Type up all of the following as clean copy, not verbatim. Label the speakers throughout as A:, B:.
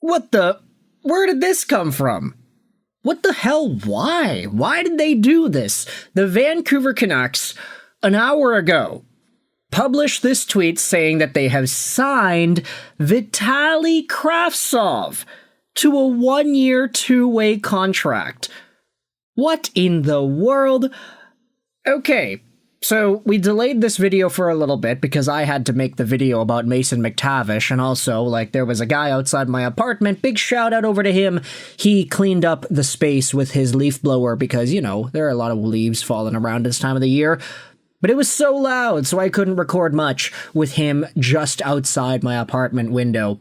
A: What the? Where did this come from? What the hell? Why? Why did they do this? The Vancouver Canucks, an hour ago, published this tweet saying that they have signed Vitali Kravtsov to a 1-year, 2-way contract. What in the world? Okay, so we delayed this video for a little bit because I had to make the video about Mason McTavish, and also, there was a guy outside my apartment. Big shout out over to him. He cleaned up the space with his leaf blower because, there are a lot of leaves falling around this time of the year. But it was so loud, so I couldn't record much with him just outside my apartment window.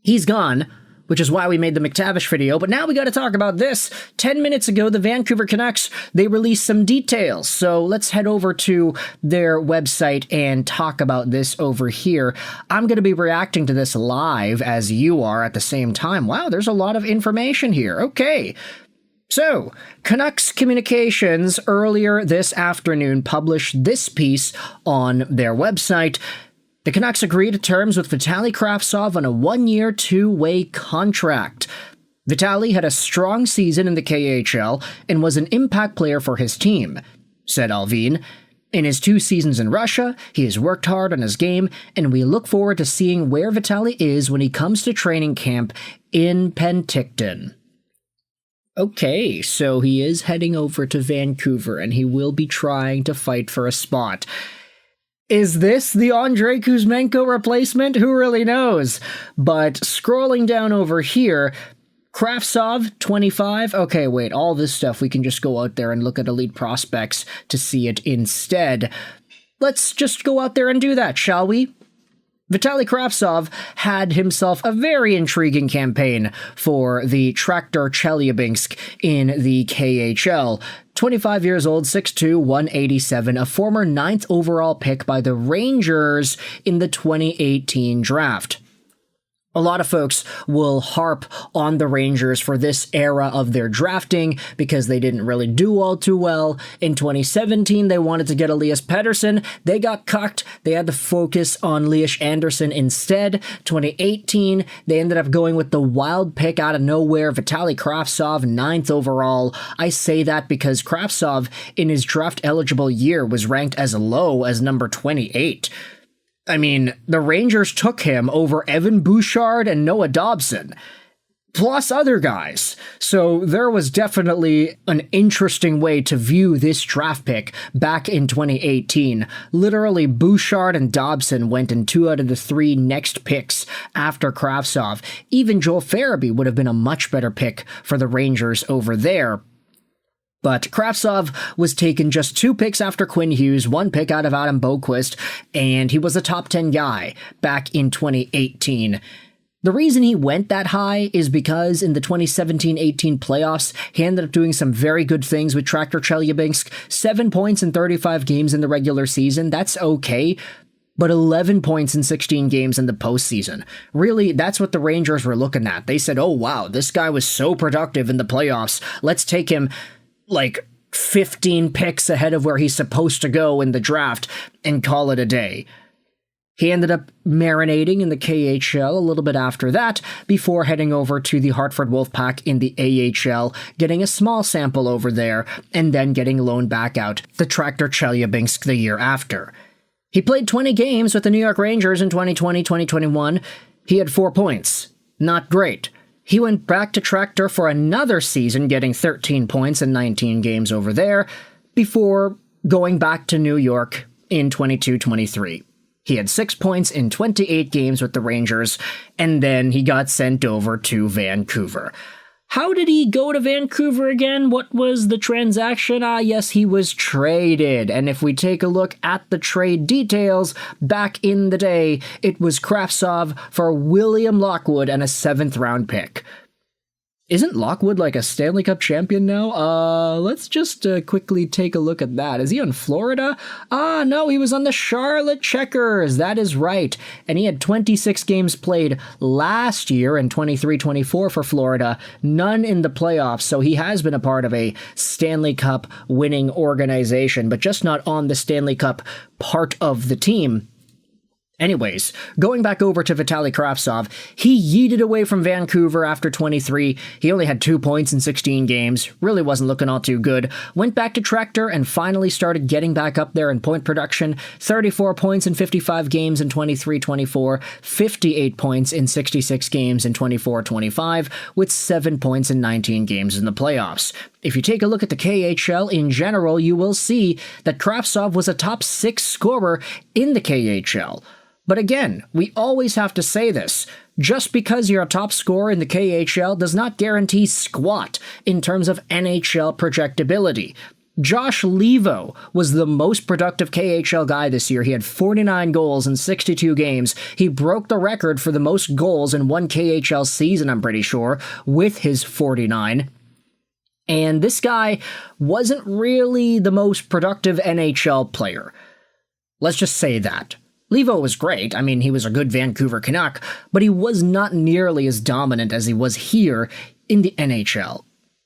A: He's gone, which is why we made the McTavish video, but now we gotta talk about this. 10 minutes ago, the Vancouver Canucks, they released some details, so let's head over to their website and talk about this over here. I'm gonna be reacting to this live as you are at the same time. Wow, there's a lot of information here. Okay. So, Canucks Communications earlier this afternoon published this piece on their website. The Canucks agreed to terms with Vitali Kravtsov on a 1-year, 2-way contract. Vitali had a strong season in the KHL and was an impact player for his team, said Alvin. In his 2 seasons in Russia, he has worked hard on his game, and we look forward to seeing where Vitali is when he comes to training camp in Penticton. Okay, so he is heading over to Vancouver, and he will be trying to fight for a spot. Is this the Andrei Kuzmenko replacement? Who really knows? But scrolling down over here, Kravtsov, 25. Okay, wait, all this stuff, we can just go out there and look at elite prospects to see it instead. Let's just go out there and do that, shall we? Vitali Kravtsov had himself a very intriguing campaign for the Tractor Chelyabinsk in the KHL. 25 years old, 6'2", 187, a former 9th overall pick by the Rangers in the 2018 draft. A lot of folks will harp on the Rangers for this era of their drafting because they didn't really do all too well. In 2017, they wanted to get Elias Pettersson. They got cucked. They had to focus on Elias Anderson instead. 2018, they ended up going with the wild pick out of nowhere, Vitali Kravtsov, 9th overall. I say that because Kravtsov, in his draft-eligible year, was ranked as low as number 28. I mean, the Rangers took him over Evan Bouchard and Noah Dobson, plus other guys. So there was definitely an interesting way to view this draft pick back in 2018. Literally, Bouchard and Dobson went in 2 out of the 3 next picks after Kravtsov. Even Joel Farabee would have been a much better pick for the Rangers over there. But Kravtsov was taken just 2 picks after Quinn Hughes, 1 pick out of Adam Boqvist, and he was a top 10 guy back in 2018. The reason he went that high is because in the 2017-18 playoffs, he ended up doing some very good things with Tractor Chelyabinsk. 7 points in 35 games in the regular season, that's okay. But 11 points in 16 games in the postseason. Really, that's what the Rangers were looking at. They said, oh wow, this guy was so productive in the playoffs. Let's take him 15 picks ahead of where he's supposed to go in the draft and call it a day. He ended up marinating in the KHL a little bit after that before heading over to the Hartford Wolfpack in the AHL, getting a small sample over there, and then getting loaned back out the Tractor Chelyabinsk the year after. He played 20 games with the New York Rangers in 2020-2021. He had 4 points. Not great. He went back to Tractor for another season, getting 13 points in 19 games over there, before going back to New York in 22-23. He had 6 points in 28 games with the Rangers, and then he got sent over to Vancouver. How did he go to Vancouver again? What was the transaction? Yes, he was traded. And if we take a look at the trade details, back in the day, it was Kravtsov for William Lockwood and a 7th round pick. Isn't Lockwood like a Stanley Cup champion now? Let's just quickly take a look at that. Is he on Florida? No, he was on the Charlotte Checkers. That is right. And he had 26 games played last year in 23-24 for Florida. None in the playoffs, so he has been a part of a Stanley Cup winning organization, but just not on the Stanley Cup part of the team. Anyways, going back over to Vitali Kravtsov, he yeeted away from Vancouver after 23. He only had 2 points in 16 games, really wasn't looking all too good. Went back to Tractor and finally started getting back up there in point production. 34 points in 55 games in 23-24, 58 points in 66 games in 24-25, with 7 points in 19 games in the playoffs. If you take a look at the KHL in general, you will see that Kravtsov was a top 6 scorer in the KHL. But again, we always have to say this. Just because you're a top scorer in the KHL does not guarantee squat in terms of NHL projectability. Josh Levo was the most productive KHL guy this year. He had 49 goals in 62 games. He broke the record for the most goals in one KHL season, I'm pretty sure, with his 49. And this guy wasn't really the most productive NHL player. Let's just say that. Levo was great. I mean, he was a good Vancouver Canuck, but he was not nearly as dominant as he was here in the NHL.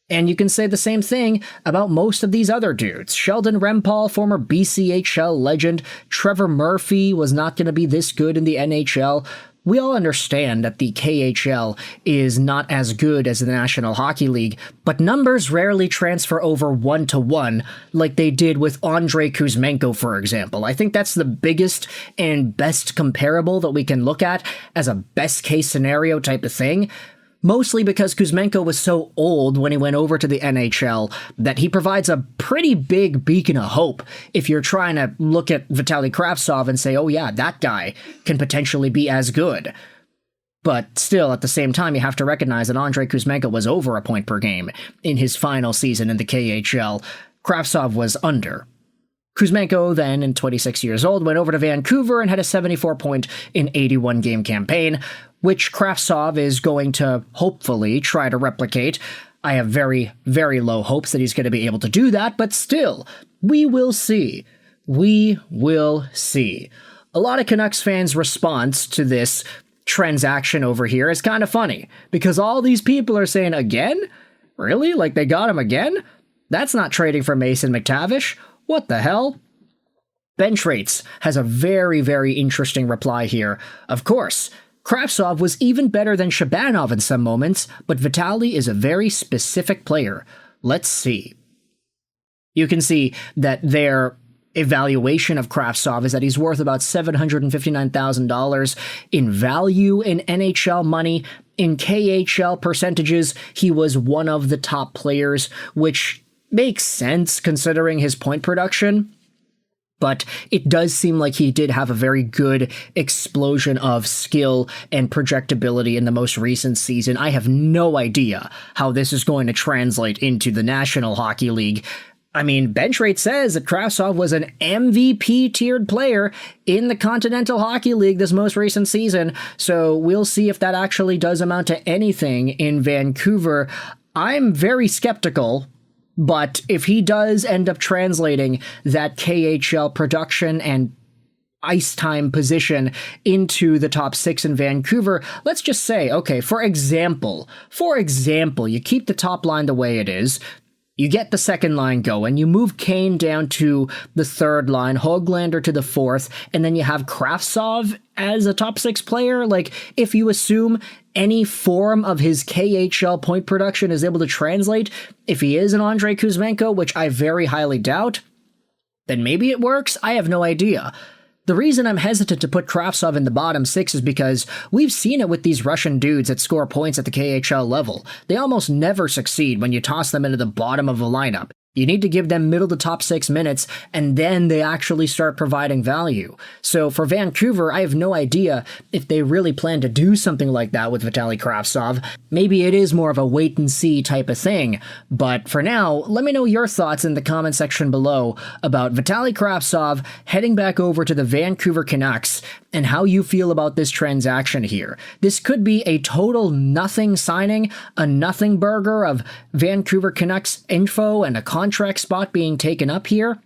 A: And you can say the same thing about most of these other dudes. Sheldon Rempal, former BCHL legend. Trevor Murphy was not going to be this good in the NHL. We all understand that the KHL is not as good as the National Hockey League, but numbers rarely transfer over 1-to-1 like they did with Andrei Kuzmenko, for example. I think that's the biggest and best comparable that we can look at as a best-case scenario type of thing. Mostly because Kuzmenko was so old when he went over to the NHL that he provides a pretty big beacon of hope if you're trying to look at Vitali Kravtsov and say, oh yeah, that guy can potentially be as good. But still, at the same time, you have to recognize that Andrei Kuzmenko was over a point per game in his final season in the KHL. Kravtsov was under. Kuzmenko, then, in 26 years old, went over to Vancouver and had a 74-point in 81-game campaign, which Kravtsov is going to hopefully try to replicate. I have very, very low hopes that he's going to be able to do that, but still, we will see. We will see. A lot of Canucks fans' response to this transaction over here is kind of funny, because all these people are saying, again? Really? Like they got him again? That's not trading for Mason McTavish. What the hell? Bench Rates has a very, very interesting reply here. Of course, Kravtsov was even better than Shabanov in some moments, but Vitali is a very specific player. Let's see. You can see that their evaluation of Kravtsov is that he's worth about $759,000 in value in NHL money. In KHL percentages, he was one of the top players, which makes sense considering his point production. But it does seem like he did have a very good explosion of skill and projectability in the most recent season. I have no idea how this is going to translate into the National Hockey League. I mean, Bench Rate says that Kravtsov was an MVP-tiered player in the Continental Hockey League this most recent season, so we'll see if that actually does amount to anything in Vancouver. I'm very skeptical. But if he does end up translating that KHL production and ice time position into the top 6 in Vancouver, let's just say, okay, for example, you keep the top line the way it is, you get the second line going, you move Kane down to the third line, Höglander to the fourth, and then you have Kravtsov as a top 6 player. Like, if you assume any form of his KHL point production is able to translate, if he is an Andrei Kuzmenko, which I very highly doubt, then maybe it works. I have no idea. The reason I'm hesitant to put Kravtsov in the bottom 6 is because we've seen it with these Russian dudes that score points at the KHL level. They almost never succeed when you toss them into the bottom of a lineup. You need to give them middle to top 6 minutes, and then they actually start providing value. So for Vancouver, I have no idea if they really plan to do something like that with Vitali Kravtsov. Maybe it is more of a wait-and-see type of thing. But for now, let me know your thoughts in the comment section below about Vitali Kravtsov heading back over to the Vancouver Canucks and how you feel about this transaction here. This could be a total nothing signing, a nothing burger of Vancouver Canucks info and a contract spot being taken up here.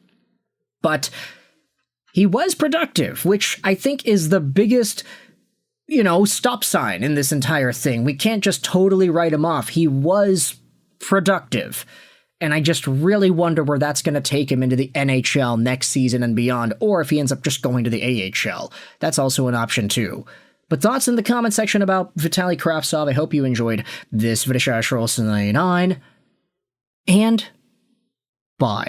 A: But he was productive, which I think is the biggest, stop sign in this entire thing. We can't just totally write him off. He was productive. And I just really wonder where that's going to take him into the NHL next season and beyond, or if he ends up just going to the AHL. That's also an option too. But thoughts in the comment section about Vitali Kravtsov. I hope you enjoyed this video. And bye.